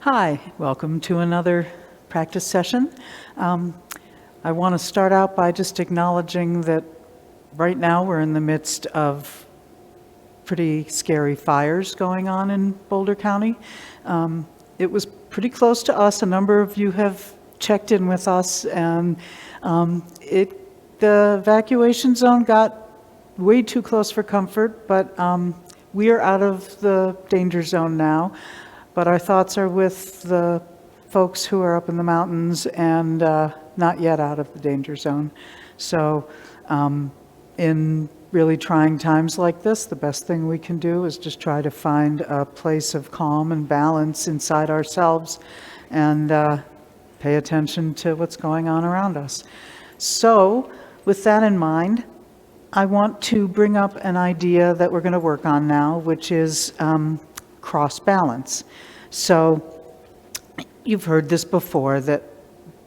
Hi, welcome to another practice session. I want to start out by just acknowledging that right now we're in the midst of pretty scary fires going on in Boulder County. It was pretty close to us. A number of you have checked in with us, and the evacuation zone got way too close for comfort, but we are out of the danger zone now. But our thoughts are with the folks who are up in the mountains and not yet out of the danger zone. So in really trying times like this, the best thing we can do is just try to find a place of calm and balance inside ourselves and pay attention to what's going on around us. So with that in mind, I want to bring up an idea that we're going to work on now, which is cross balance. So you've heard this before, that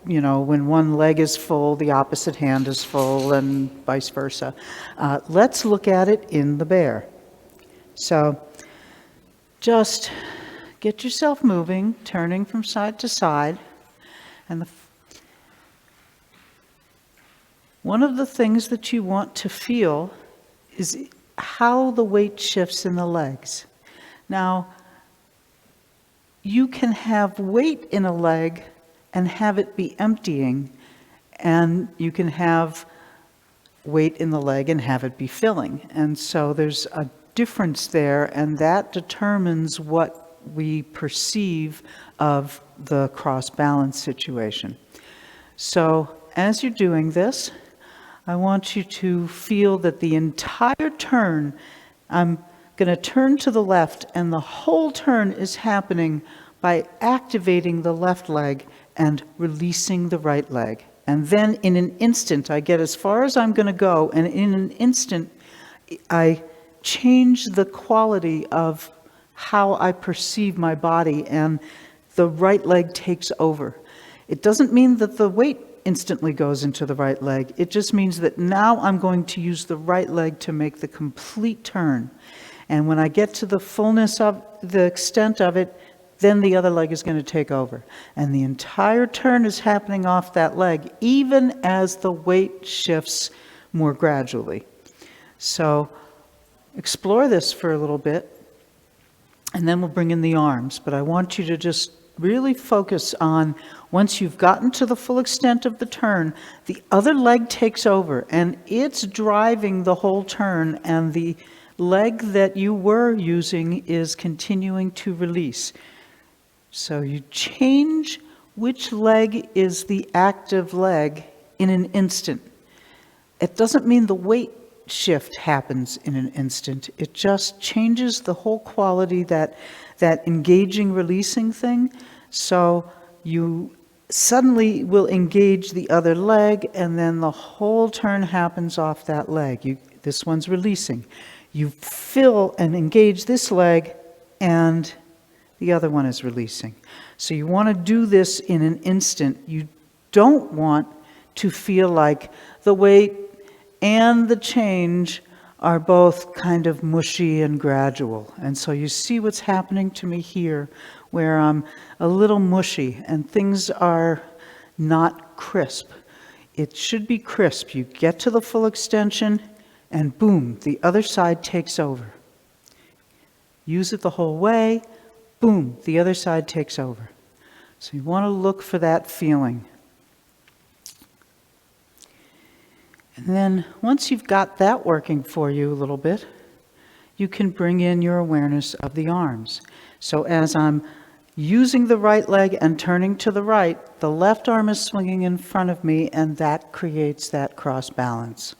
when one leg is full, the opposite hand is full, and vice versa. Let's look at it in the bear. So just get yourself moving, turning from side to side. And one of the things that you want to feel is how the weight shifts in the legs. Now, you can have weight in a leg and have it be emptying, and you can have weight in the leg and have it be filling. And so there's a difference there, and that determines what we perceive of the cross-balance situation. So as you're doing this, I want you to feel that the entire turn, I'm going to turn to the left, and the whole turn is happening by activating the left leg and releasing the right leg. And then in an instant, I get as far as I'm going to go, and in an instant, I change the quality of how I perceive my body, and the right leg takes over. It doesn't mean that the weight instantly goes into the right leg. It just means that now I'm going to use the right leg to make the complete turn. And when I get to the fullness of the extent of it, then the other leg is going to take over. And the entire turn is happening off that leg, even as the weight shifts more gradually. So explore this for a little bit, and then we'll bring in the arms. But I want you to just really focus on, once you've gotten to the full extent of the turn, the other leg takes over, and it's driving the whole turn, and the leg that you were using is continuing to release. So you change which leg is the active leg in an instant. It doesn't mean the weight shift happens in an instant. It just changes the whole quality, that engaging, releasing thing. So you suddenly will engage the other leg, and then the whole turn happens off that leg. This one's releasing. You fill and engage this leg, and the other one is releasing. So you want to do this in an instant. You don't want to feel like the weight and the change are both kind of mushy and gradual. And so you see what's happening to me here, where I'm a little mushy and things are not crisp. It should be crisp. You get to the full extension, and boom, the other side takes over. Use it the whole way, boom, the other side takes over. So you want to look for that feeling. And then once you've got that working for you a little bit, you can bring in your awareness of the arms. So as I'm using the right leg and turning to the right, the left arm is swinging in front of me, and that creates that cross balance.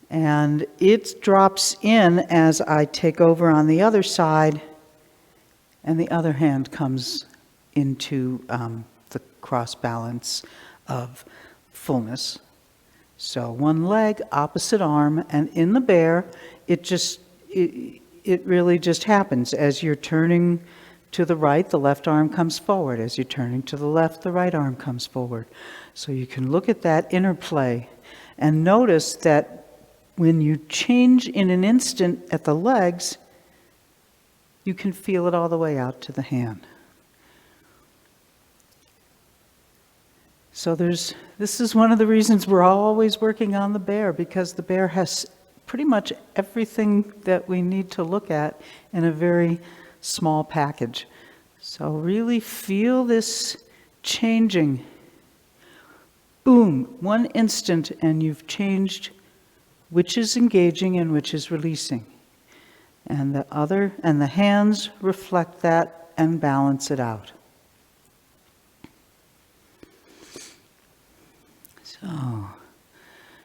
And it drops in as I take over on the other side, and the other hand comes into the cross balance of fullness. So one leg, opposite arm, and in the bear, it really just happens. As you're turning to the right, the left arm comes forward. As you're turning to the left, the right arm comes forward. So you can look at that interplay and notice that when you change in an instant at the legs, you can feel it all the way out to the hand. So this is one of the reasons we're always working on the bear, because the bear has pretty much everything that we need to look at in a very small package. So really feel this changing. Boom, one instant, and you've changed which is engaging and which is releasing. And the hands reflect that and balance it out. So,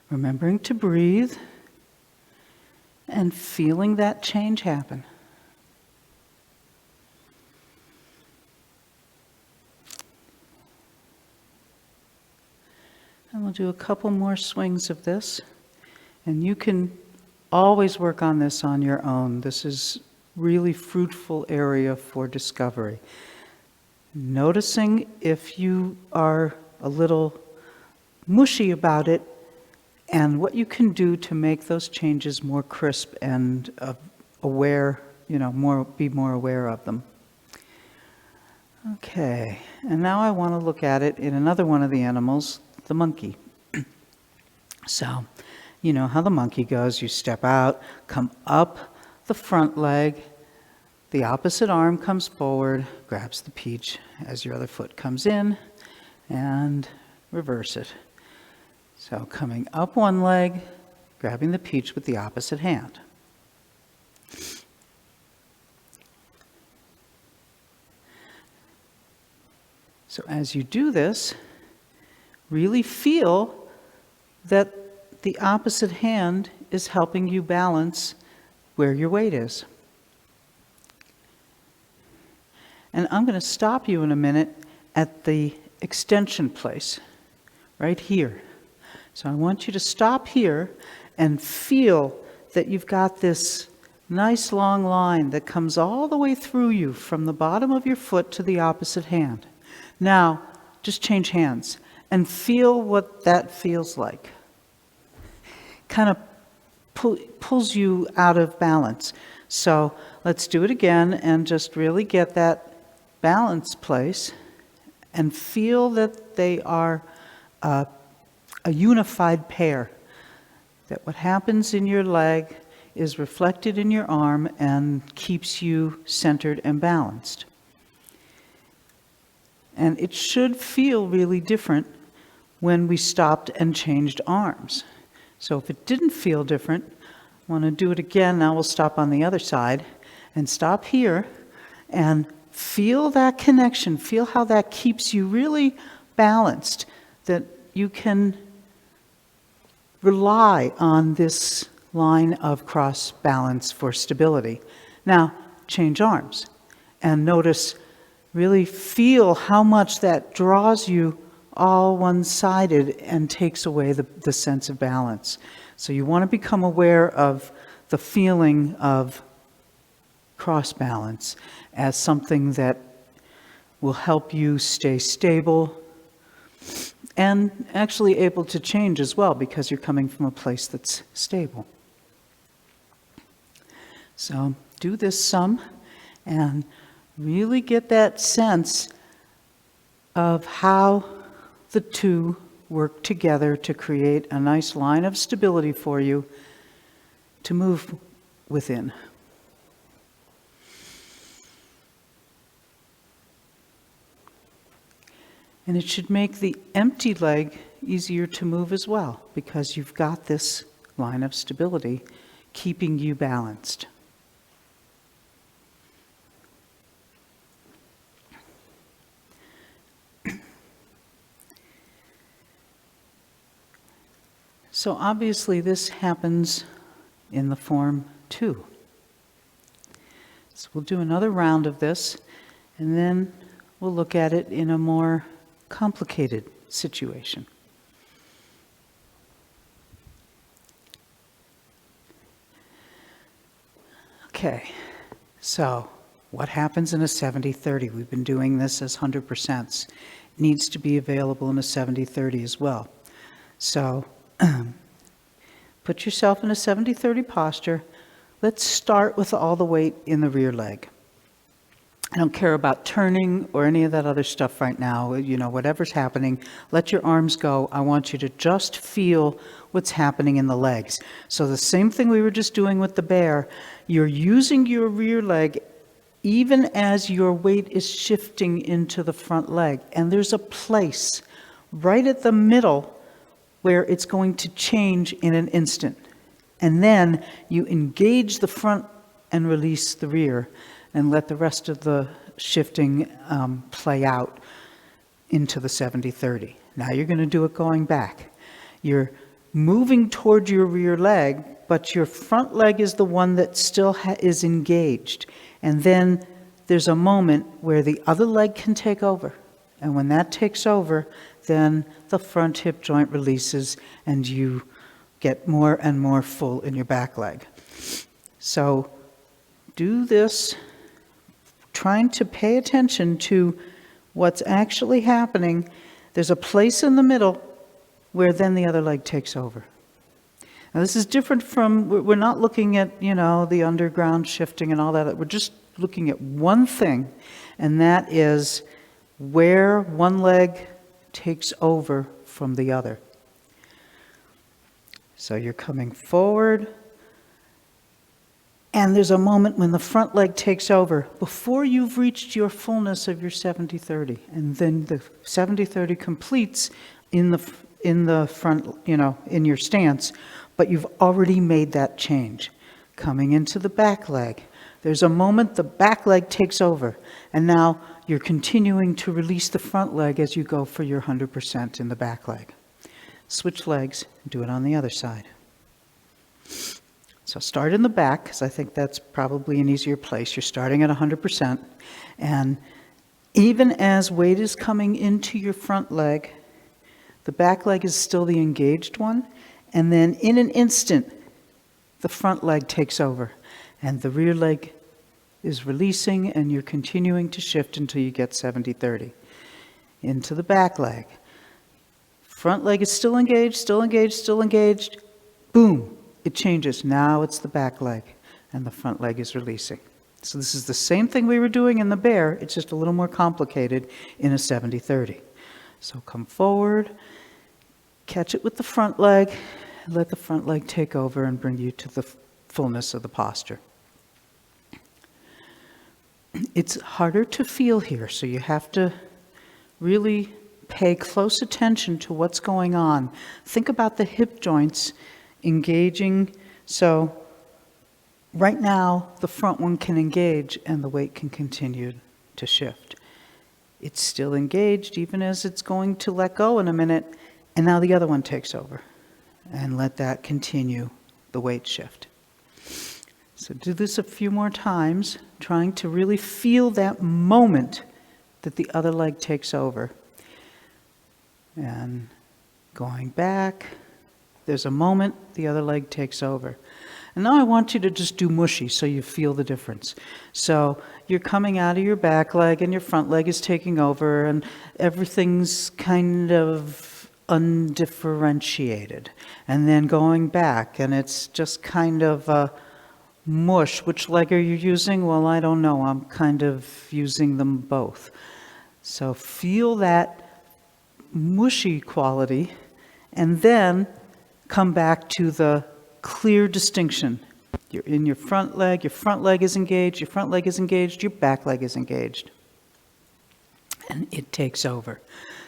remembering to breathe and feeling that change happen. And we'll do a couple more swings of this. And you can always work on this on your own. This is really fruitful area for discovery. Noticing if you are a little mushy about it, and what you can do to make those changes more crisp and aware, be more aware of them. Okay, and now I want to look at it in another one of the animals, the monkey. So, you know how the monkey goes. You step out, come up the front leg, the opposite arm comes forward, grabs the peach as your other foot comes in, and reverse it. So coming up one leg, grabbing the peach with the opposite hand. So as you do this, really feel that the opposite hand is helping you balance where your weight is. And I'm going to stop you in a minute at the extension place, right here. So I want you to stop here and feel that you've got this nice long line that comes all the way through you from the bottom of your foot to the opposite hand. Now, just change hands and feel what that feels like. Kind of pulls you out of balance. So let's do it again and just really get that balance place and feel that they are a unified pair, that what happens in your leg is reflected in your arm and keeps you centered and balanced. And it should feel really different when we stopped and changed arms. So if it didn't feel different, I want to do it again. Now we'll stop on the other side and stop here and feel that connection. Feel how that keeps you really balanced, that you can rely on this line of cross balance for stability. Now, change arms and notice, really feel how much that draws you all one-sided and takes away the sense of balance. So you want to become aware of the feeling of cross balance as something that will help you stay stable and actually able to change as well, because you're coming from a place that's stable. So do this some and really get that sense of how the two work together to create a nice line of stability for you to move within. And it should make the empty leg easier to move as well, because you've got this line of stability keeping you balanced. So obviously this happens in the form 2. So we'll do another round of this, and then we'll look at it in a more complicated situation. Okay, so what happens in a 70-30? We've been doing this as 100%. It needs to be available in a 70-30 as well. So put yourself in a 70-30 posture. Let's start with all the weight in the rear leg. I don't care about turning or any of that other stuff right now. You know, whatever's happening, let your arms go. I want you to just feel what's happening in the legs. So the same thing we were just doing with the bear, you're using your rear leg even as your weight is shifting into the front leg. And there's a place right at the middle where it's going to change in an instant. And then you engage the front and release the rear and let the rest of the shifting play out into the 70-30. Now you're going to do it going back. You're moving toward your rear leg, but your front leg is the one that still is engaged. And then there's a moment where the other leg can take over. And when that takes over, then the front hip joint releases and you get more and more full in your back leg. So do this, trying to pay attention to what's actually happening. There's a place in the middle where then the other leg takes over. Now this is different from, we're not looking at, you know, the underground shifting and all that. We're just looking at one thing, and that is where one leg takes over from the other. So you're coming forward, and there's a moment when the front leg takes over before you've reached your fullness of your 70-30. And then the 70-30 completes in the front, you know, in your stance, but you've already made that change. Coming into the back leg, there's a moment the back leg takes over, and now you're continuing to release the front leg as you go for your 100% in the back leg. Switch legs, do it on the other side. So start in the back, because I think that's probably an easier place. You're starting at 100%, and even as weight is coming into your front leg, the back leg is still the engaged one, and then in an instant, the front leg takes over, and the rear leg is releasing, and you're continuing to shift until you get 70-30. Into the back leg. Front leg is still engaged, still engaged, still engaged. Boom, it changes. Now it's the back leg, and the front leg is releasing. So this is the same thing we were doing in the bear, it's just a little more complicated in a 70-30. So come forward, catch it with the front leg, and let the front leg take over and bring you to the fullness of the posture. It's harder to feel here, so you have to really pay close attention to what's going on. Think about the hip joints engaging. So right now, the front one can engage and the weight can continue to shift. It's still engaged even as it's going to let go in a minute, and now the other one takes over. And let that continue, the weight shift. So do this a few more times, trying to really feel that moment that the other leg takes over. And going back, there's a moment, the other leg takes over. And now I want you to just do mushy so you feel the difference. So you're coming out of your back leg and your front leg is taking over and everything's kind of undifferentiated. And then going back and it's just kind of a mush. Which leg are you using? Well, I don't know. I'm kind of using them both. So feel that mushy quality and then come back to the clear distinction. You're in your front leg is engaged, your front leg is engaged, your back leg is engaged. And it takes over.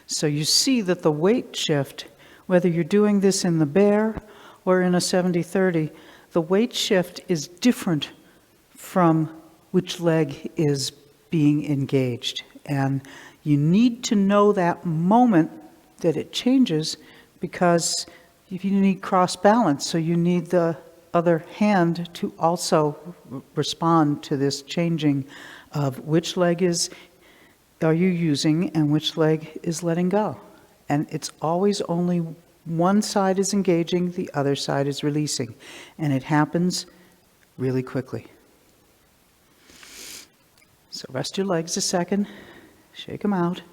So you see that the weight shift, whether you're doing this in the bear or in a 70-30, the weight shift is different from which leg is being engaged. And you need to know that moment that it changes because if you need cross balance, so you need the other hand to also respond to this changing of which leg are you using and which leg is letting go. And it's always only one side is engaging, the other side is releasing. And it happens really quickly. So rest your legs a second, shake them out.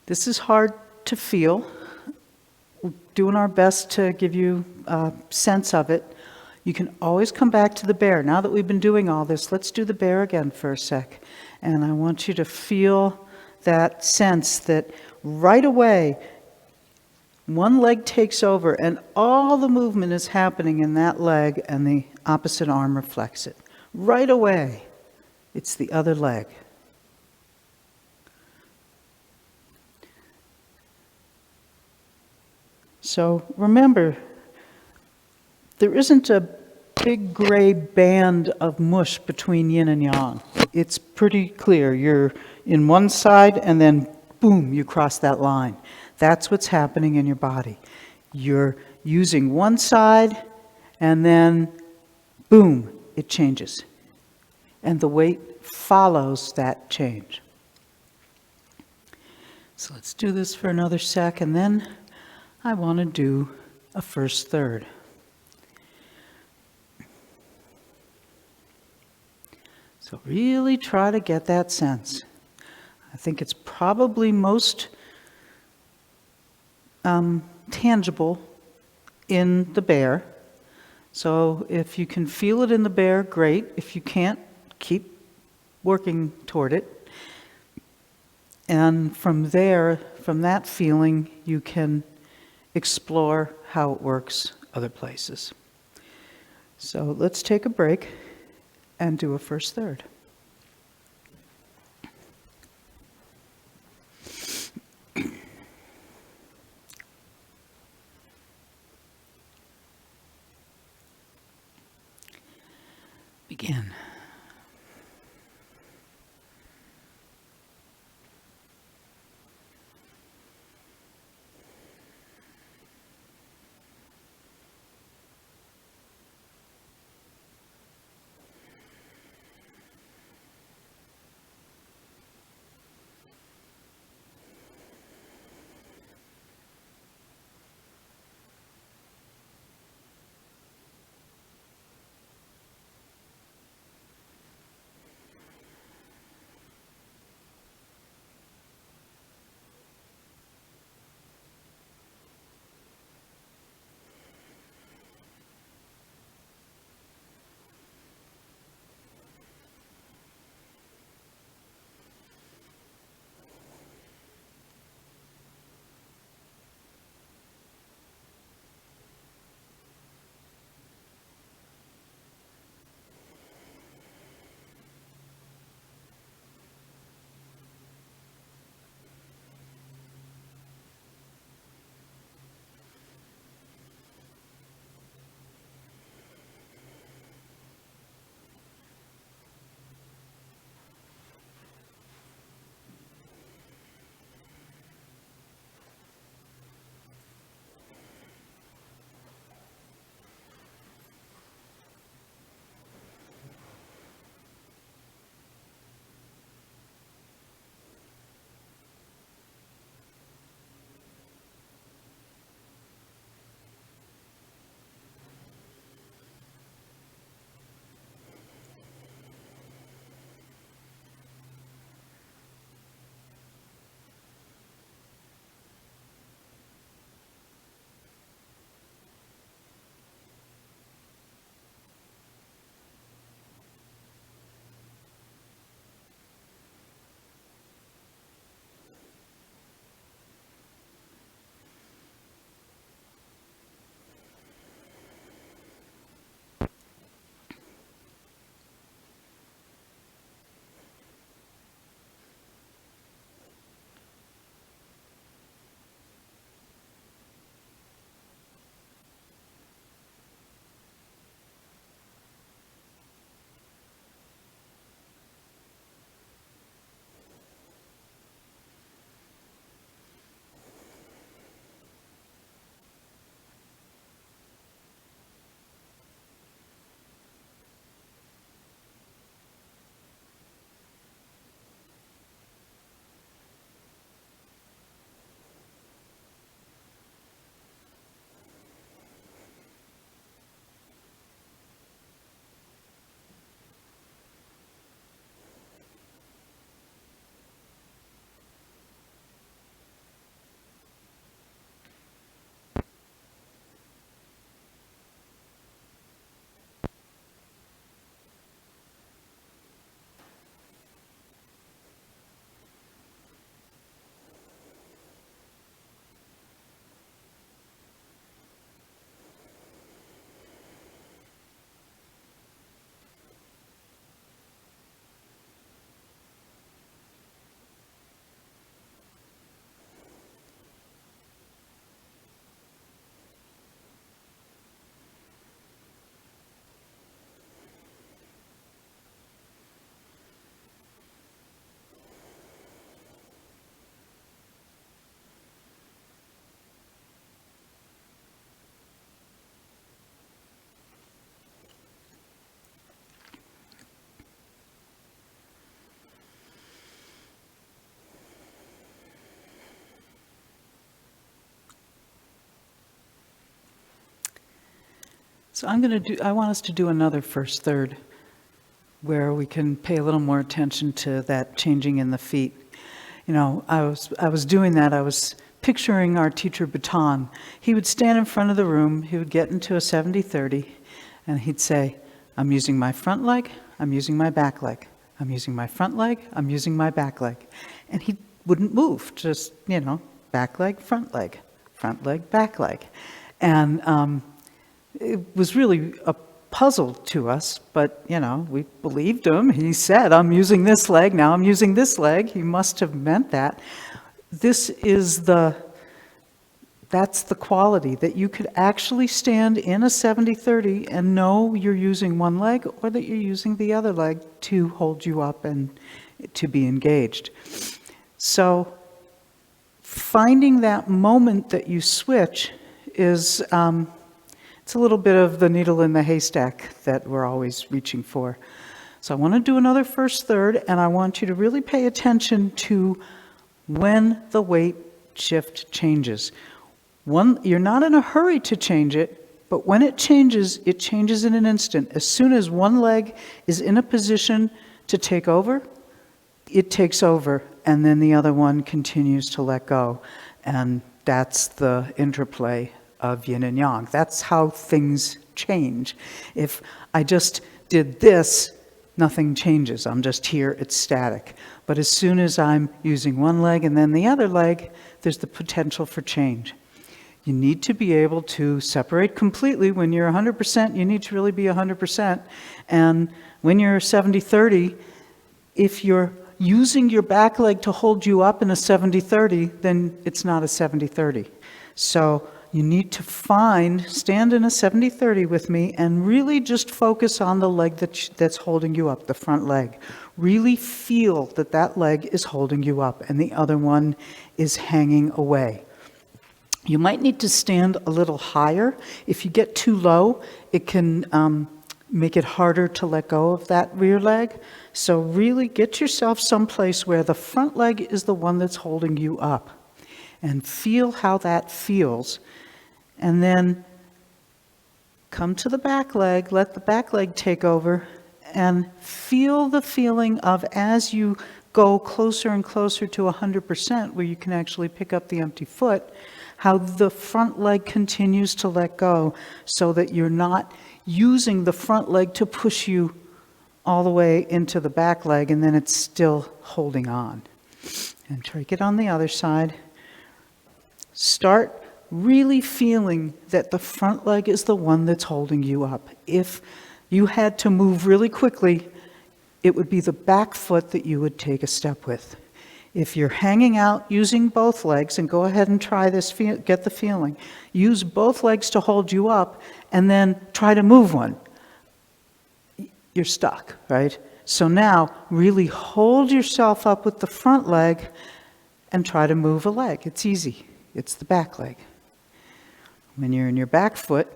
This is hard to feel. We're doing our best to give you a sense of it. You can always come back to the bear. Now that we've been doing all this, let's do the bear again for a sec. And I want you to feel that sense that right away, one leg takes over and all the movement is happening in that leg and the opposite arm reflects it. Right away, it's the other leg. So remember, there isn't a big gray band of mush between yin and yang. It's pretty clear. You're in one side and then boom, you cross that line. That's what's happening in your body. You're using one side and then boom, it changes. And the weight follows that change. So let's do this for another sec, and then I want to do a first third. So really try to get that sense. I think it's probably most tangible in the bear. So if you can feel it in the bear, great. If you can't, keep working toward it. And from there, from that feeling, you can explore how it works other places. So let's take a break and do a first third. Begin. So I want us to do another first third where we can pay a little more attention to that changing in the feet. You know, I was doing that. I was picturing our teacher Baton. He would stand in front of the room, he would get into a 70-30, and he'd say, I'm using my front leg, I'm using my back leg. I'm using my front leg, I'm using my back leg. And he wouldn't move, just, you know, back leg, front leg, back leg. And it was really a puzzle to us, but, you know, we believed him. He said, I'm using this leg, now I'm using this leg. He must have meant that. That's the quality, that you could actually stand in a 70-30 and know you're using one leg or that you're using the other leg to hold you up and to be engaged. So finding that moment that you switch is, it's a little bit of the needle in the haystack that we're always reaching for. So I want to do another first third, and I want you to really pay attention to when the weight shift changes. You're not in a hurry to change it, but when it changes in an instant. As soon as one leg is in a position to take over, it takes over, and then the other one continues to let go. And that's the interplay of yin and yang. That's how things change. If I just did this, nothing changes. I'm just here, it's static. But as soon as I'm using one leg and then the other leg, there's the potential for change. You need to be able to separate completely. When you're 100%, you need to really be 100%. And when you're 70-30, if you're using your back leg to hold you up in a 70-30, then it's not a 70-30. So you need to stand in a 70-30 with me and really just focus on the leg that's holding you up, the front leg. Really feel that leg is holding you up and the other one is hanging away. You might need to stand a little higher. If you get too low, it can make it harder to let go of that rear leg. So really get yourself someplace where the front leg is the one that's holding you up. And feel how that feels. And then come to the back leg, let the back leg take over, and feel the feeling of as you go closer and closer to 100%, where you can actually pick up the empty foot, how the front leg continues to let go so that you're not using the front leg to push you all the way into the back leg and then it's still holding on. And take it on the other side. Start really feeling that the front leg is the one that's holding you up. If you had to move really quickly, it would be the back foot that you would take a step with. If you're hanging out using both legs, and go ahead and try this, get the feeling. Use both legs to hold you up, and then try to move one. You're stuck, right? So now, really hold yourself up with the front leg, and try to move a leg. It's easy. It's the back leg. When you're in your back foot,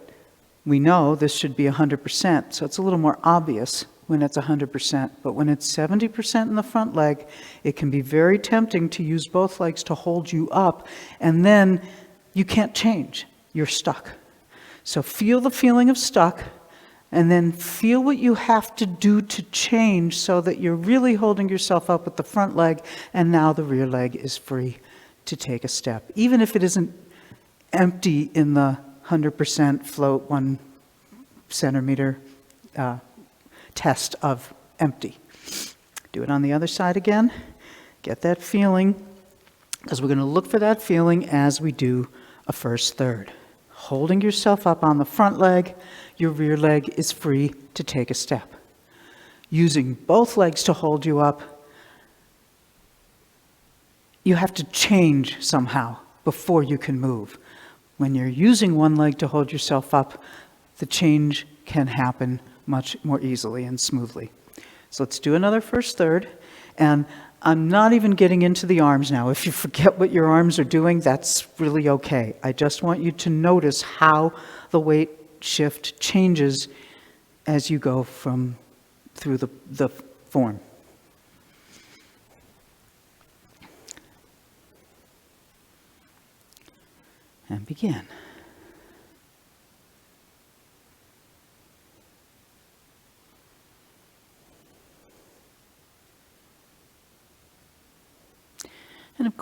we know this should be 100%, so it's a little more obvious when it's 100%. But when it's 70% in the front leg, it can be very tempting to use both legs to hold you up, and then you can't change. You're stuck. So feel the feeling of stuck, and then feel what you have to do to change so that you're really holding yourself up with the front leg, and now the rear leg is free to take a step. Even if it isn't empty in the 100% float 1 centimeter test of empty. Do it on the other side again. Get that feeling, because we're going to look for that feeling as we do a first third. Holding yourself up on the front leg, your rear leg is free to take a step. Using both legs to hold you up, you have to change somehow before you can move. When you're using one leg to hold yourself up, the change can happen much more easily and smoothly. So let's do another first third. And I'm not even getting into the arms now. If you forget what your arms are doing, that's really okay. I just want you to notice how the weight shift changes as you go through the form. And begin.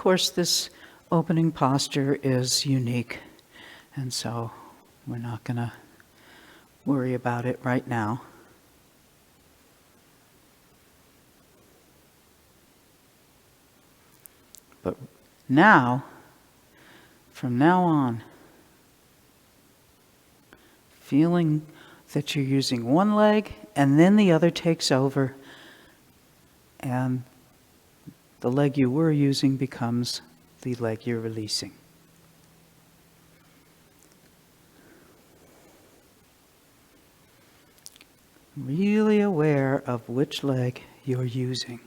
course, this opening posture is unique, and so we're not going to worry about it right now. But now, from now on, feeling that you're using one leg and then the other takes over, and the leg you were using becomes the leg you're releasing. Really aware of which leg you're using.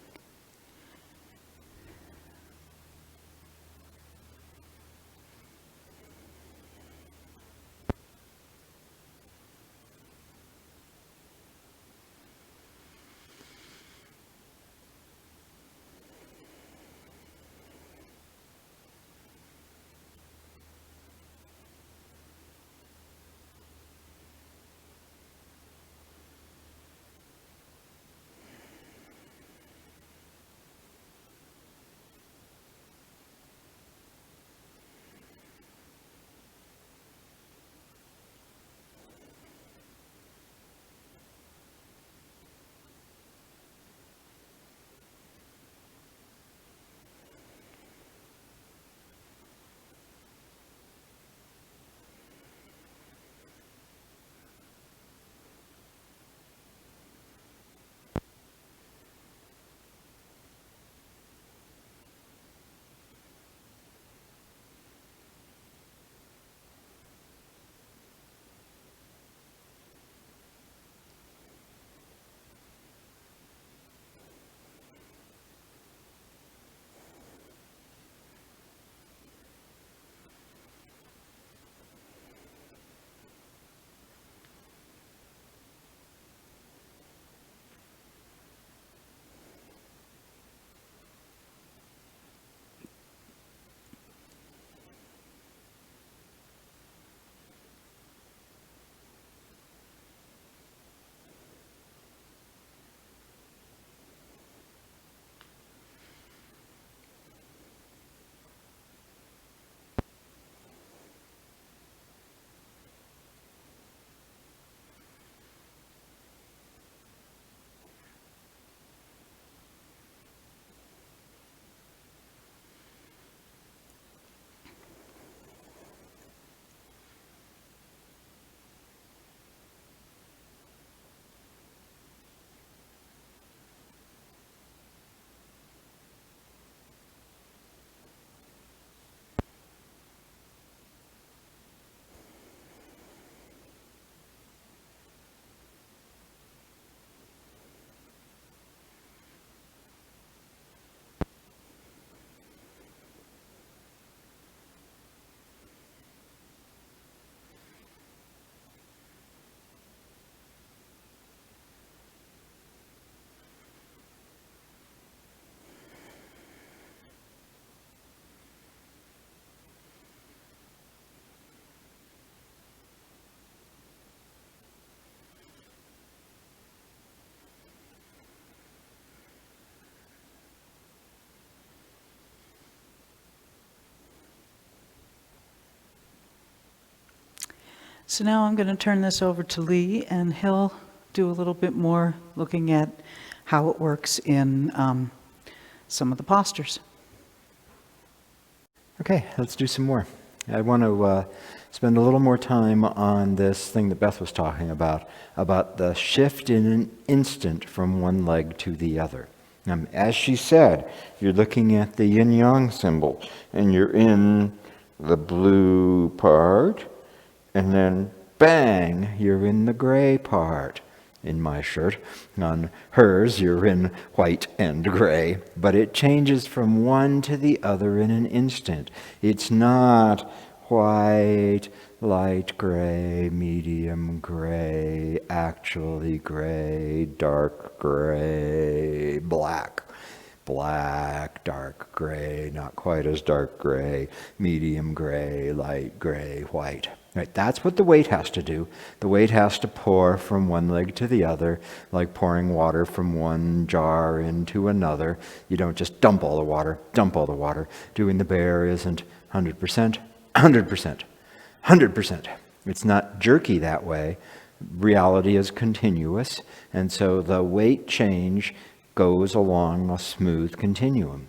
So now I'm going to turn this over to Lee, and he'll do a little bit more looking at how it works in some of the postures. Okay, let's do some more. I want to spend a little more time on this thing that Beth was talking about the shift in an instant from one leg to the other. As she said, you're looking at the yin-yang symbol, and you're in the blue part, and then bang, you're in the gray part. In my shirt. On hers, you're in white and gray. But it changes from one to the other in an instant. It's not white, light gray, medium gray, actually gray, dark gray, black. black, dark gray, not quite as dark gray, medium gray, light gray, white. Right? That's what the weight has to do. The weight has to pour from one leg to the other, like pouring water from one jar into another. You don't just dump all the water. Doing the bear isn't 100%, 100%, 100%. It's not jerky that way. Reality is continuous, and so the weight change goes along a smooth continuum.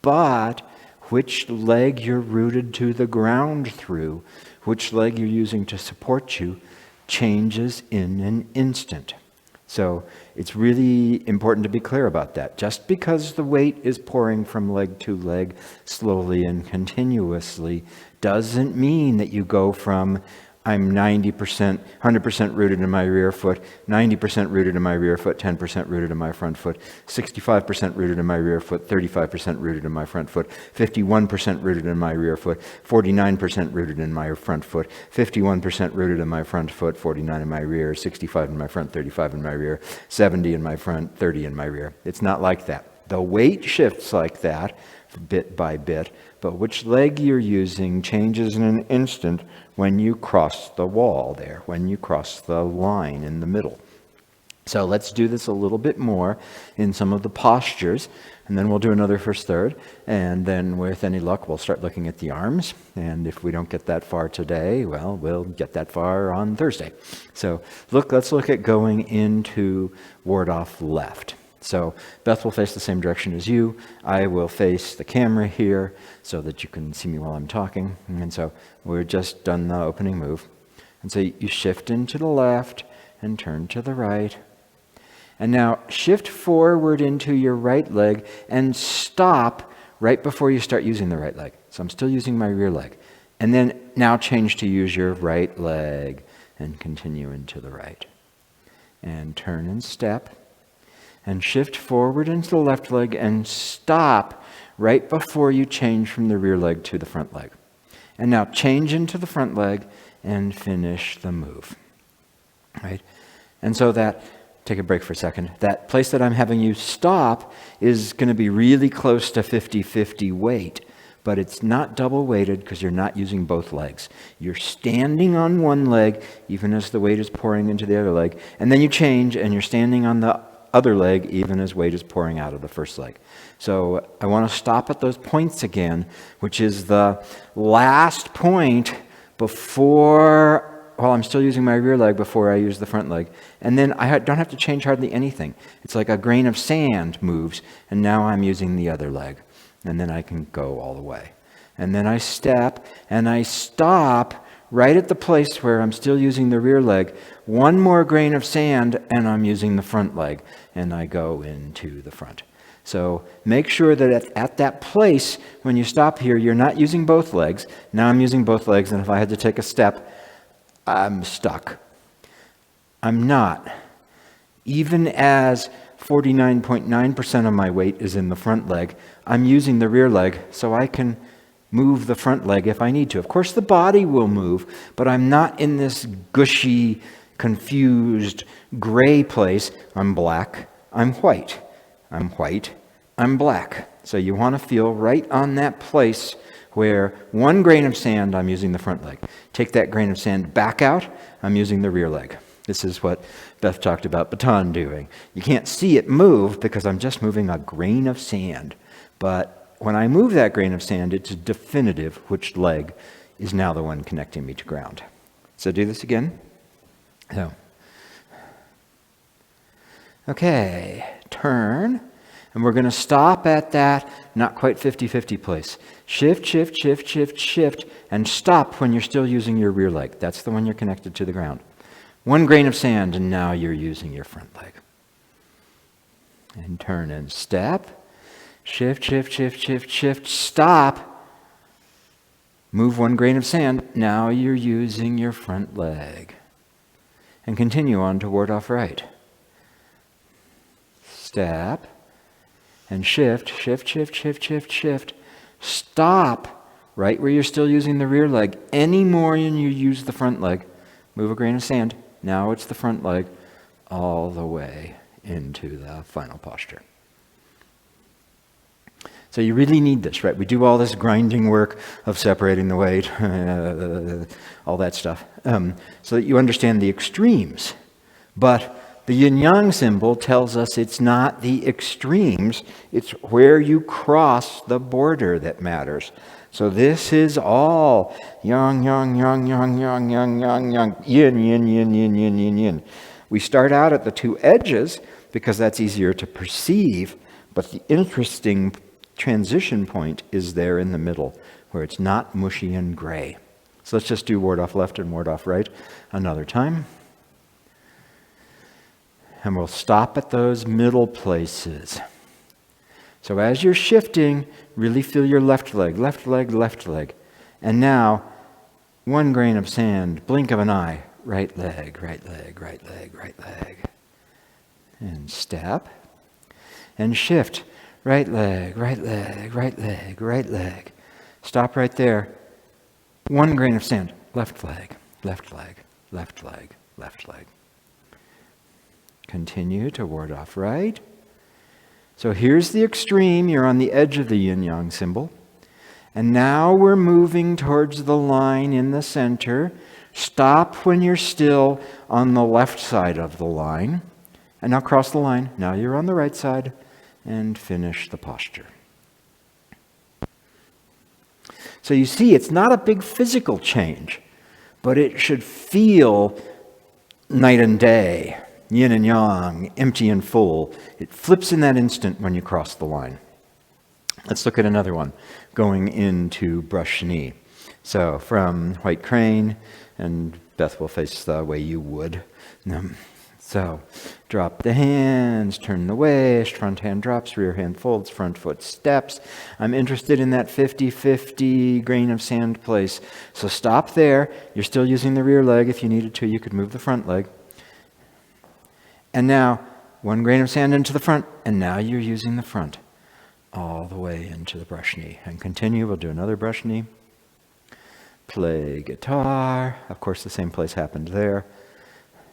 But which leg you're rooted to the ground through, which leg you're using to support you, changes in an instant. So it's really important to be clear about that. Just because the weight is pouring from leg to leg slowly and continuously doesn't mean that you go from I'm 90%, 100% rooted in my rear foot, 90% rooted in my rear foot, 10% rooted in my front foot, 65% rooted in my rear foot, 35% rooted in my front foot, 51% rooted in my rear foot, 49% rooted in my front foot, 51% rooted in my front foot, 49 in my rear, 65 in my front, 35 in my rear, 70 in my front, 30 in my rear. It's not like that. The weight shifts like that, bit by bit, but which leg you're using changes in an instant when you cross the wall there, when you cross the line in the middle. So let's do this a little bit more in some of the postures, and then we'll do another first third, and then with any luck we'll start looking at the arms, and if we don't get that far today, well, we'll get that far on Thursday. So let's look at going into ward off left. So Beth will face the same direction as you. I will face the camera here so that you can see me while I'm talking. And so we're just done the opening move. And so you shift into the left and turn to the right. And now shift forward into your right leg and stop right before you start using the right leg. So I'm still using my rear leg. And then now change to use your right leg and continue into the right. And turn and step. And shift forward into the left leg and stop right before you change from the rear leg to the front leg. And now change into the front leg and finish the move. Right? And so take a break for a second. That place that I'm having you stop is going to be really close to 50-50 weight, but it's not double weighted because you're not using both legs. You're standing on one leg even as the weight is pouring into the other leg, and then you change and you're standing on the other leg even as weight is pouring out of the first leg. So I want to stop at those points again, which is the last point before, while I'm still using my rear leg before I use the front leg. And then I don't have to change hardly anything. It's like a grain of sand moves, and now I'm using the other leg. And then I can go all the way. And then I step and I stop right at the place where I'm still using the rear leg. One more grain of sand and I'm using the front leg, and I go into the front. So make sure that at that place, when you stop here, you're not using both legs. Now I'm using both legs, and if I had to take a step, I'm stuck. I'm not. Even as 49.9% of my weight is in the front leg, I'm using the rear leg so I can move the front leg if I need to. Of course, the body will move, but I'm not in this gushy, confused, gray place. I'm black, I'm white. I'm white, I'm black. So you want to feel right on that place where one grain of sand, I'm using the front leg. Take that grain of sand back out, I'm using the rear leg. This is what Beth talked about baton doing. You can't see it move because I'm just moving a grain of sand. But when I move that grain of sand, it's definitive which leg is now the one connecting me to ground. So do this again. So, okay, turn, and we're going to stop at that not quite 50-50 place. Shift, shift, shift, shift, shift, and stop when you're still using your rear leg. That's the one you're connected to the ground. One grain of sand, and now you're using your front leg. And turn and step. Shift, shift, shift, shift, shift, stop. Move one grain of sand. Now you're using your front leg. And continue on toward off right. Step. And shift, shift, shift, shift, shift, shift. Stop right where you're still using the rear leg. Any more than you use the front leg. Move a grain of sand. Now it's the front leg all the way into the final posture. So you really need this, right? We do all this grinding work of separating the weight, all that stuff, so that you understand the extremes. But the yin-yang symbol tells us it's not the extremes, it's where you cross the border that matters. So this is all yang, yang, yang, yang, yang, yang, yang, yang, yin, yin, yin, yin, yin, yin, yin. We start out at the two edges because that's easier to perceive, but the interesting transition point is there in the middle, where it's not mushy and gray. So let's just do ward off left and ward off right another time. And we'll stop at those middle places. So as you're shifting, really feel your left leg, left leg, left leg. And now, one grain of sand, blink of an eye, right leg, right leg, right leg, right leg. And step. And shift. Right leg, right leg, right leg, right leg. Stop right there. One grain of sand. Left leg, left leg, left leg, left leg. Continue to ward off right. So here's the extreme. You're on the edge of the yin-yang symbol. And now we're moving towards the line in the center. Stop when you're still on the left side of the line. And now cross the line. Now you're on the right side. And finish the posture. So you see, it's not a big physical change, but it should feel night and day, yin and yang, empty and full. It flips in that instant when you cross the line. Let's look at another one, going into brush knee. So from white crane, and Beth will face the way you would. So drop the hands, turn the waist, front hand drops, rear hand folds, front foot steps. I'm interested in that 50-50 grain of sand place. So stop there. You're still using the rear leg. If you needed to, you could move the front leg. And now, one grain of sand into the front, and now you're using the front all the way into the brush knee. And continue. We'll do another brush knee. Play guitar. Of course, the same place happened there.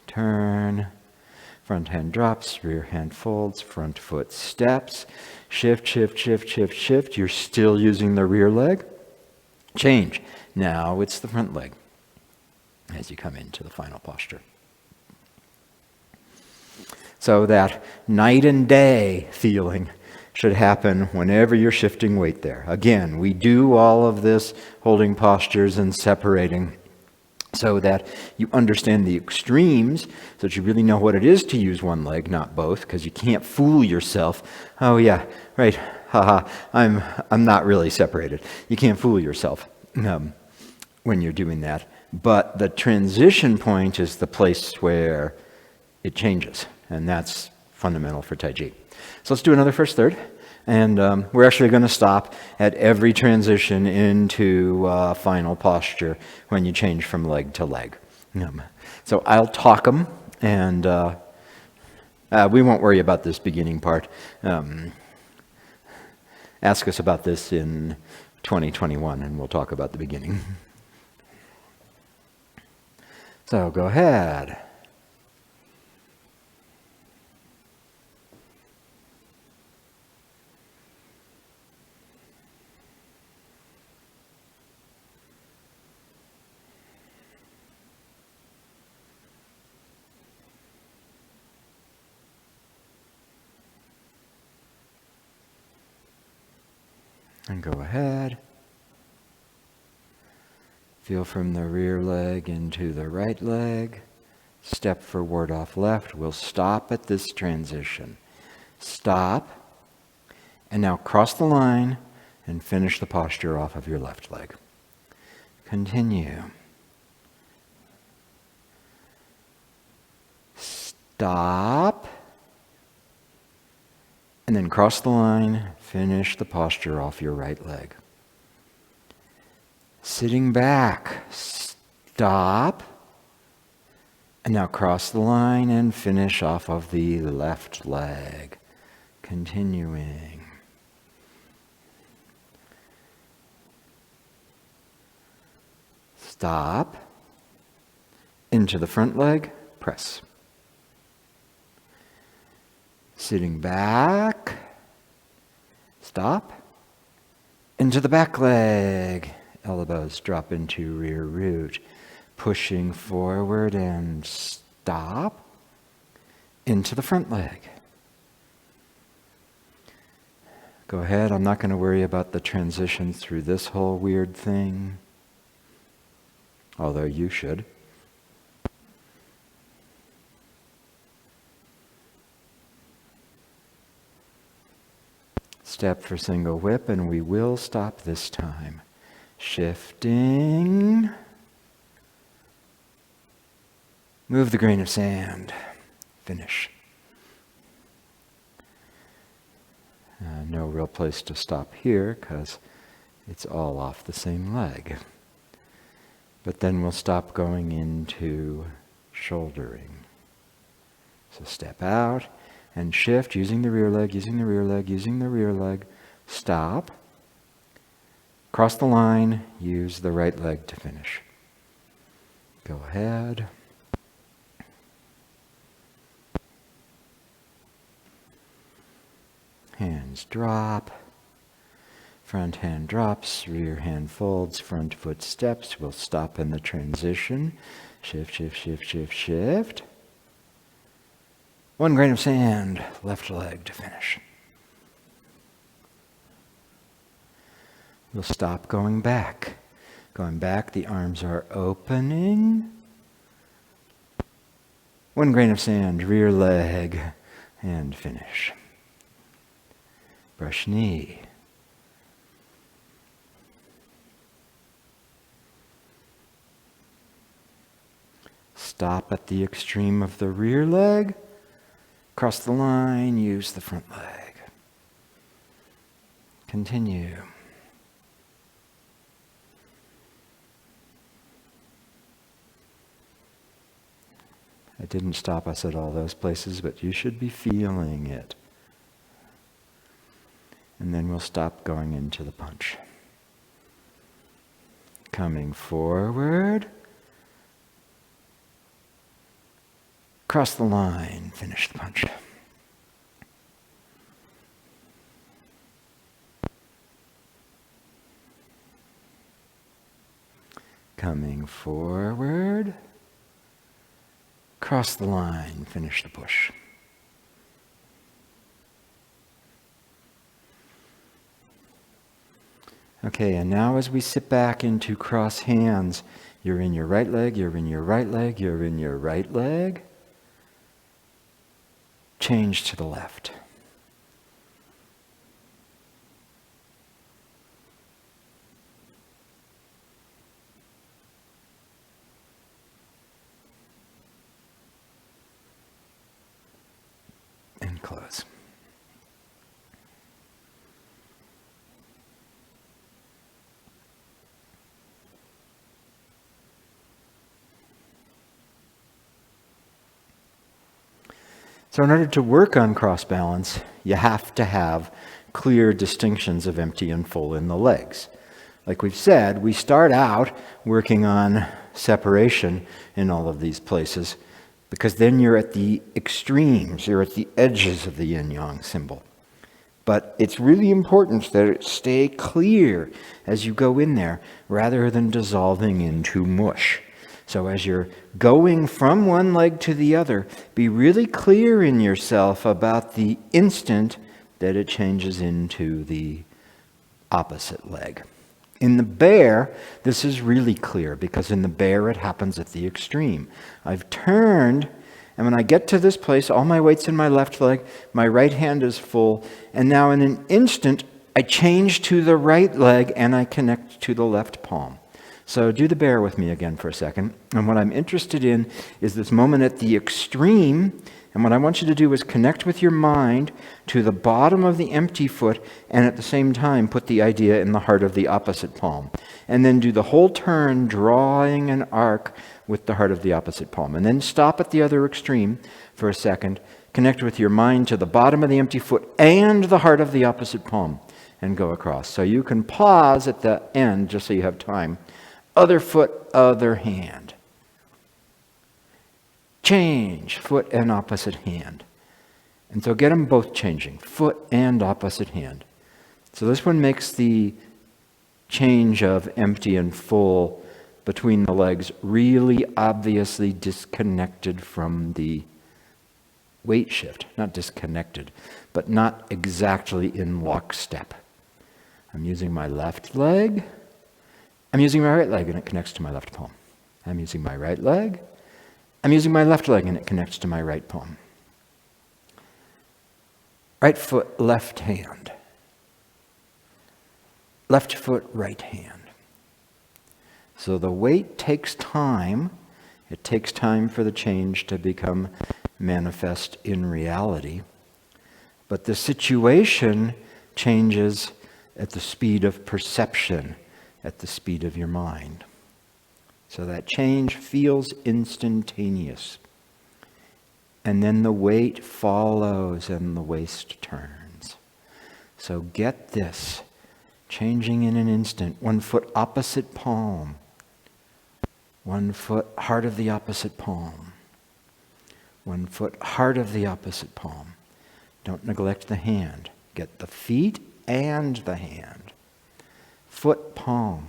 Turn. Front hand drops, rear hand folds, front foot steps. Shift, shift, shift, shift, shift. You're still using the rear leg. Change. Now it's the front leg as you come into the final posture. So that night and day feeling should happen whenever you're shifting weight there. Again, we do all of this holding postures and separating so that you understand the extremes, so that you really know what it is to use one leg, not both, because you can't fool yourself. Oh yeah, right, haha, I'm not really separated. You can't fool yourself when you're doing that. But the transition point is the place where it changes, and that's fundamental for Tai Chi. So let's do another first third. And we're actually going to stop at every transition into final posture when you change from leg to leg. So I'll talk them, and we won't worry about this beginning part. Ask us about this in 2021, and we'll talk about the beginning. So go ahead. And go ahead. Feel from the rear leg into the right leg. Step forward off left. We'll stop at this transition. Stop. And now cross the line and finish the posture off of your left leg. Continue. Stop. And then cross the line, finish the posture off your right leg. Sitting back, stop. And now cross the line and finish off of the left leg. Continuing. Stop. Into the front leg, press. Sitting back, stop, into the back leg. Elbows drop into rear root. Pushing forward and stop. Into the front leg. Go ahead, I'm not going to worry about the transition through this whole weird thing. Although you should. Step for single whip, and we will stop this time. Shifting. Move the grain of sand. Finish. No real place to stop here because it's all off the same leg. But then we'll stop going into shouldering. So step out and shift using the rear leg, using the rear leg, using the rear leg. Stop. Cross the line, use the right leg to finish. Go ahead. Hands drop. Front hand drops, rear hand folds, front foot steps. We'll stop in the transition. Shift, shift, shift, shift, shift. One grain of sand, left leg to finish. We'll stop going back. Going back, the arms are opening. One grain of sand, rear leg, and finish. Brush knee. Stop at the extreme of the rear leg. Cross the line, use the front leg. Continue. I didn't stop us at all those places, but you should be feeling it. And then we'll stop going into the punch. Coming forward. Cross the line, finish the punch. Coming forward. Cross the line, finish the push. Okay, and now as we sit back into cross hands, you're in your right leg, you're in your right leg, you're in your right leg. Change to the left. And close. So in order to work on cross balance, you have to have clear distinctions of empty and full in the legs. Like we've said, we start out working on separation in all of these places because then you're at the extremes, you're at the edges of the yin-yang symbol. But it's really important that it stay clear as you go in there rather than dissolving into mush. So as you're going from one leg to the other, be really clear in yourself about the instant that it changes into the opposite leg. In the bear, this is really clear because in the bear it happens at the extreme. I've turned, and when I get to this place, all my weight's in my left leg, my right hand is full, and now in an instant, I change to the right leg and I connect to the left palm. So do the bear with me again for a second. And what I'm interested in is this moment at the extreme. And what I want you to do is connect with your mind to the bottom of the empty foot and at the same time put the idea in the heart of the opposite palm. And then do the whole turn, drawing an arc with the heart of the opposite palm. And then stop at the other extreme for a second. Connect with your mind to the bottom of the empty foot and the heart of the opposite palm and go across. So you can pause at the end just so you have time. Other foot, other hand. Change, foot and opposite hand. And so get them both changing, foot and opposite hand. So this one makes the change of empty and full between the legs really obviously disconnected from the weight shift. Not disconnected, but not exactly in lockstep. I'm using my left leg. I'm using my right leg and it connects to my left palm. I'm using my right leg. I'm using my left leg and it connects to my right palm. Right foot, left hand. Left foot, right hand. So the weight takes time. It takes time for the change to become manifest in reality. But the situation changes at the speed of perception, at the speed of your mind. So that change feels instantaneous. And then the weight follows and the waist turns. So get this, changing in an instant, 1 foot opposite palm, 1 foot heart of the opposite palm, 1 foot heart of the opposite palm. Don't neglect the hand. Get the feet and the hand. Foot palm.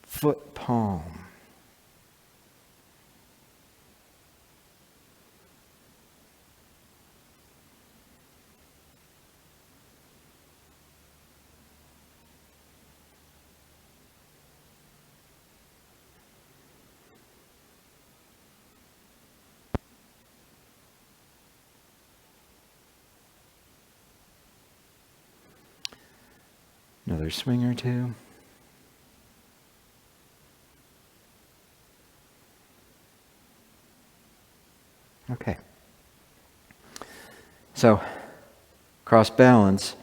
Foot palm. Another swing or two. Okay. So, cross balance,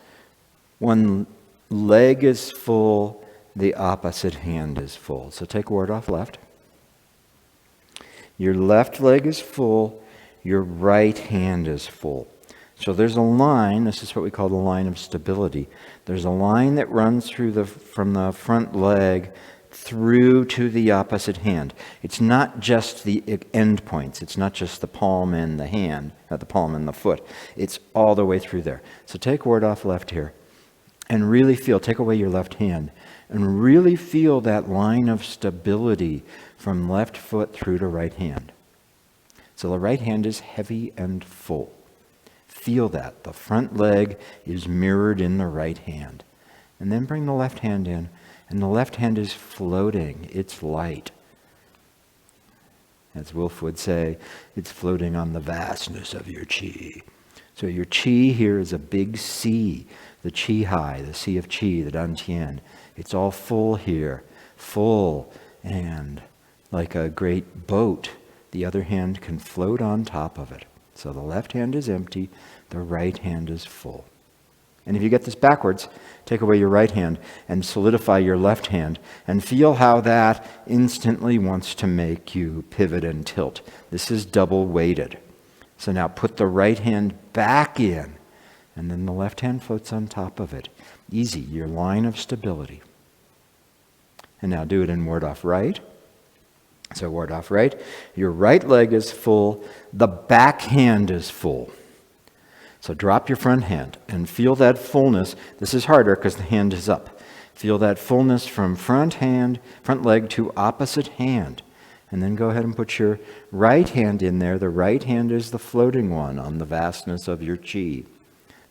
one leg is full, the opposite hand is full. So take word off left. Your left leg is full, your right hand is full. So there's a line, this is what we call the line of stability. There's a line that runs through from the front leg through to the opposite hand. It's not just the end points. It's not just the palm and the hand, the palm and the foot. It's all the way through there. So take word off left here and really feel, take away your left hand and really feel that line of stability from left foot through to right hand. So the right hand is heavy and full. Feel that. The front leg is mirrored in the right hand. And then bring the left hand in, and the left hand is floating. It's light. As Wolf would say, it's floating on the vastness of your chi. So your chi here is a big sea, the chi hai, the sea of chi, the dantian. It's all full here, full, and like a great boat, the other hand can float on top of it. So the left hand is empty, the right hand is full. And if you get this backwards, take away your right hand and solidify your left hand and feel how that instantly wants to make you pivot and tilt. This is double weighted. So now put the right hand back in and then the left hand floats on top of it. Easy, your line of stability. And now do it in ward off right. So ward off right. Your right leg is full. The back hand is full. So drop your front hand and feel that fullness. This is harder because the hand is up. Feel that fullness from front leg to opposite hand. And then go ahead and put your right hand in there. The right hand is the floating one on the vastness of your chi.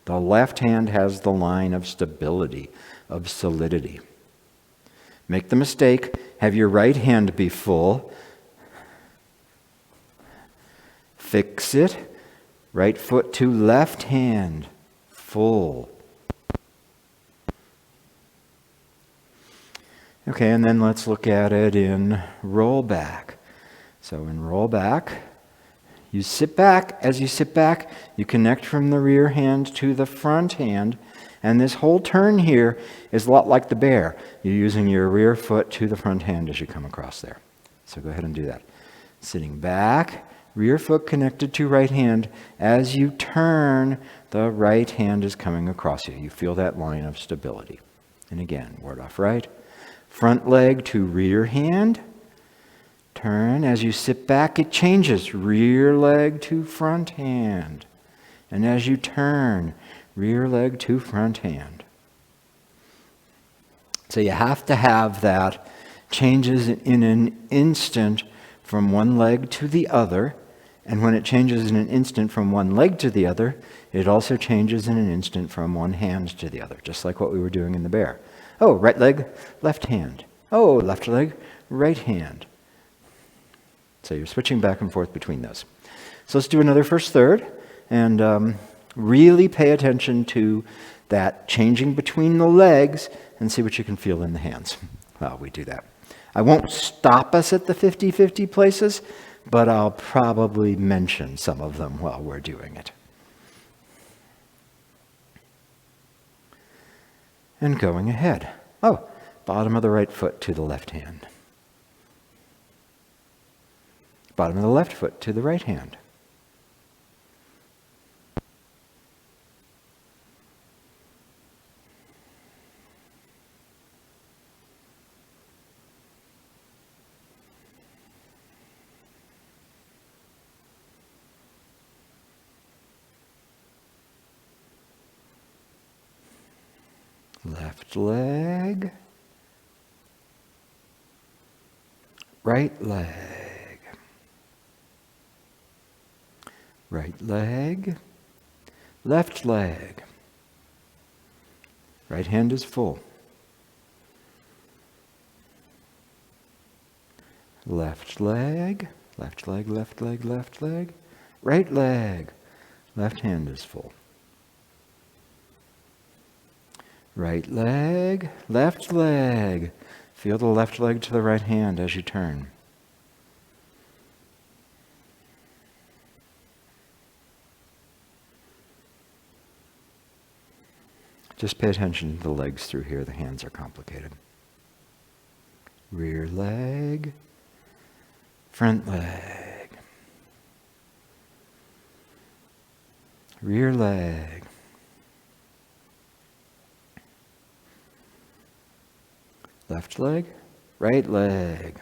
The left hand has the line of stability, of solidity. Make the mistake, have your right hand be full. Fix it. Right foot to left hand, full. Okay, and then let's look at it in roll back. So in roll back, you sit back. As you sit back, you connect from the rear hand to the front hand. And this whole turn here is a lot like the bear. You're using your rear foot to the front hand as you come across there. So go ahead and do that. Sitting back. Rear foot connected to right hand. As you turn, the right hand is coming across you. You feel that line of stability. And again, ward off right. Front leg to rear hand. Turn. As you sit back, it changes. Rear leg to front hand. And as you turn, rear leg to front hand. So you have to have that changes in an instant from one leg to the other. And when it changes in an instant from one leg to the other, it also changes in an instant from one hand to the other, just like what we were doing in the bear. Oh, right leg, left hand. Oh, left leg, right hand. So you're switching back and forth between those. So let's do another first third, and really pay attention to that changing between the legs and see what you can feel in the hands while we do that. I won't stop us at the 50-50 places, but I'll probably mention some of them while we're doing it. And going ahead. Oh, bottom of the right foot to the left hand. Bottom of the left foot to the right hand. Left leg, right leg, right leg, left leg. Right hand is full. Left leg, left leg, left leg, left leg, right leg. Left hand is full. Right leg, left leg. Feel the left leg to the right hand as you turn. Just pay attention to the legs through here. The hands are complicated. Rear leg, front leg. Rear leg. Left leg, right leg.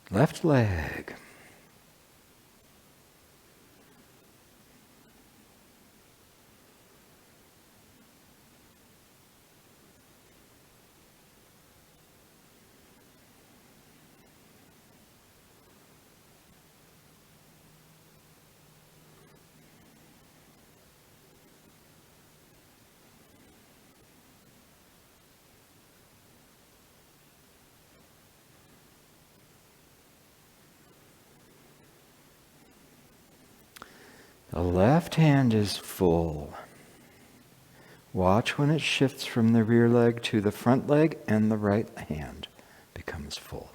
Left leg. The left hand is full. Watch when it shifts from the rear leg to the front leg and the right hand becomes full.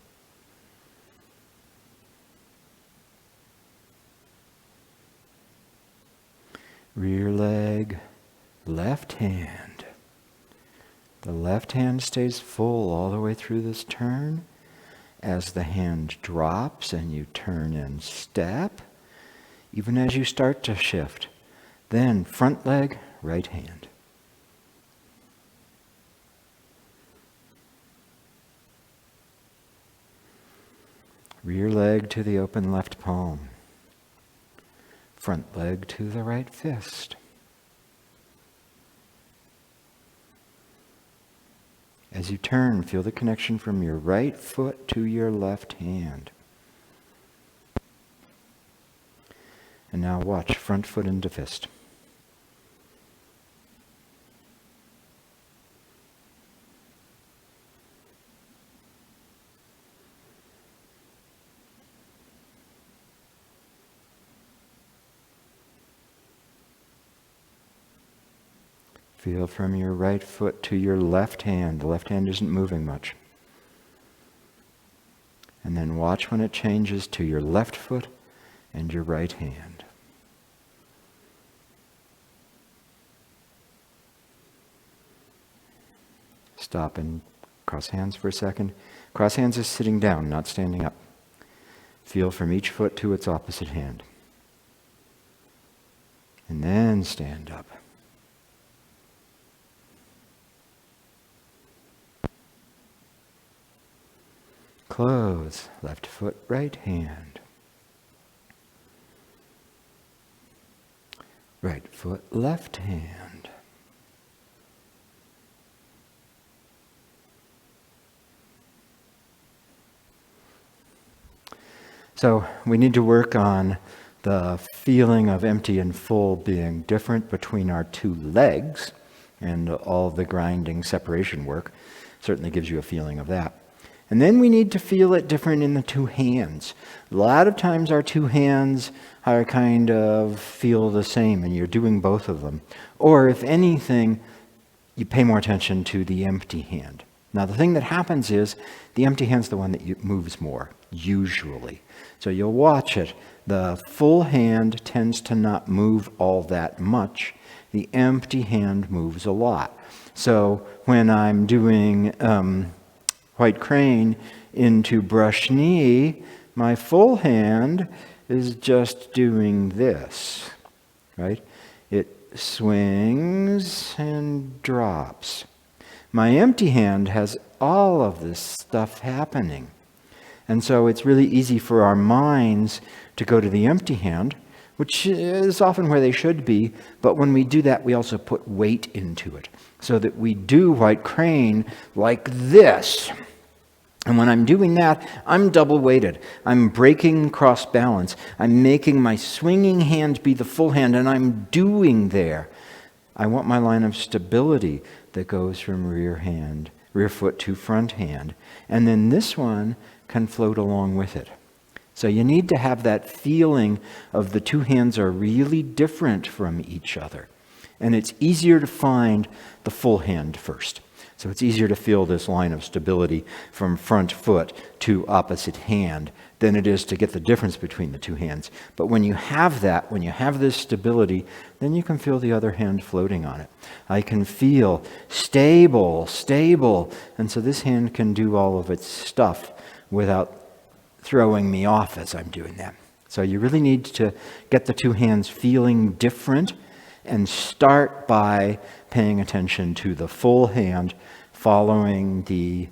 Rear leg, left hand. The left hand stays full all the way through this turn. As the hand drops and you turn and step, even as you start to shift, then front leg, right hand. Rear leg to the open left palm. Front leg to the right fist. As you turn, feel the connection from your right foot to your left hand. And now watch front foot into fist. Feel from your right foot to your left hand. The left hand isn't moving much. And then watch when it changes to your left foot and your right hand. Stop and cross hands for a second. Cross hands is sitting down, not standing up. Feel from each foot to its opposite hand. And then stand up. Close. Left foot, right hand. Right foot, left hand. So we need to work on the feeling of empty and full being different between our two legs, and all the grinding separation work certainly gives you a feeling of that. And then we need to feel it different in the two hands. A lot of times our two hands are kind of feel the same and you're doing both of them. Or if anything, you pay more attention to the empty hand. Now the thing that happens is the empty hand's the one that moves more, usually. So you'll watch it. The full hand tends to not move all that much. The empty hand moves a lot. So when I'm doing white crane into brush knee, my full hand is just doing this, right? It swings and drops. My empty hand has all of this stuff happening. And so it's really easy for our minds to go to the empty hand, which is often where they should be, but when we do that, we also put weight into it, so that we do white crane like this. And when I'm doing that, I'm double weighted. I'm breaking cross balance. I'm making my swinging hand be the full hand, and I'm doing there. I want my line of stability that goes from rear foot to front hand. And then this one can float along with it. So you need to have that feeling of the two hands are really different from each other. And it's easier to find the full hand first. So it's easier to feel this line of stability from front foot to opposite hand than it is to get the difference between the two hands. But when you have that, when you have this stability, then you can feel the other hand floating on it. I can feel stable. And so this hand can do all of its stuff without throwing me off as I'm doing that. So you really need to get the two hands feeling different and start by paying attention to the full hand following the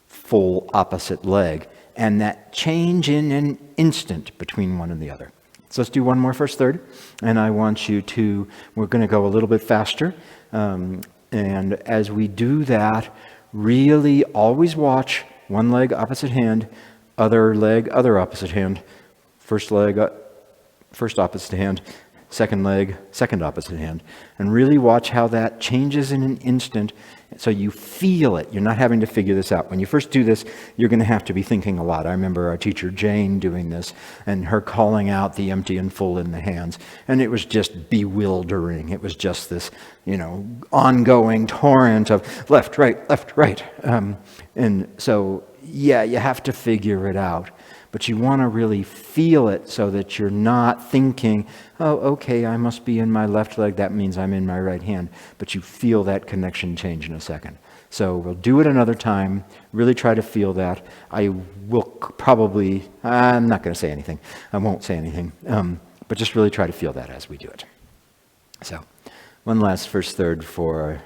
full opposite leg, and that change in an instant between one and the other. So let's do one more first third, and I want you to, we're going to go a little bit faster, and as we do that, really always watch one leg, opposite hand, other leg, other opposite hand, first leg, first opposite hand, second leg, second opposite hand, and really watch how that changes in an instant so you feel it. You're not having to figure this out. When you first do this, you're going to have to be thinking a lot. I remember our teacher Jane doing this and her calling out the empty and full in the hands, and it was just bewildering. It was just this, ongoing torrent of left, right, and so, yeah, you have to figure it out. But you want to really feel it so that you're not thinking, oh, okay, I must be in my left leg. That means I'm in my right hand. But you feel that connection change in a second. So we'll do it another time. Really try to feel that. I will probably, I'm not going to say anything. I won't say anything. But just really try to feel that as we do it. So one last first third for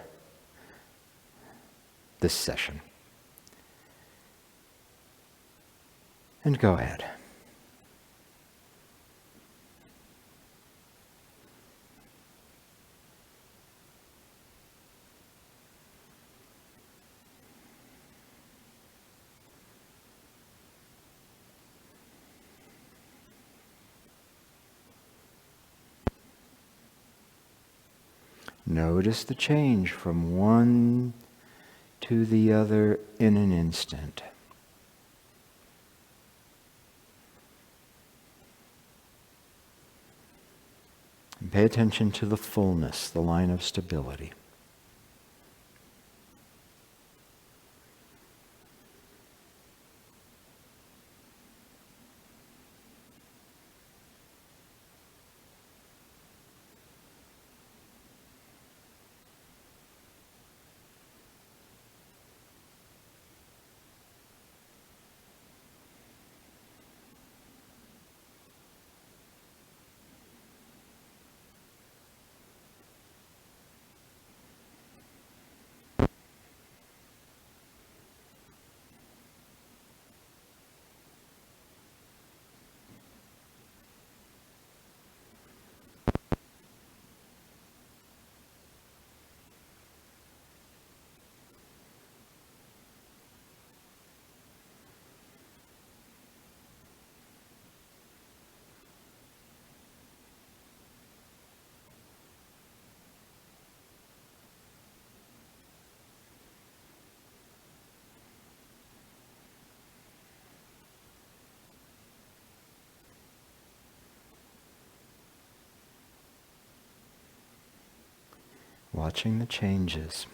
this session. And go ahead. Notice the change from one to the other in an instant. And pay attention to the fullness, the line of stability. Watching the changes.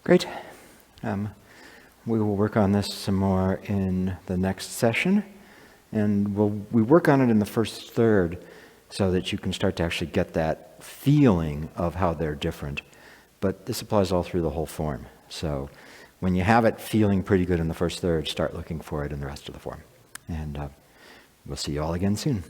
Great. We will work on this some more in the next session, and we work on it in the first third so that you can start to actually get that feeling of how they're different. But this applies all through the whole form. So when you have it feeling pretty good in the first third, start looking for it in the rest of the form. And we'll see you all again soon.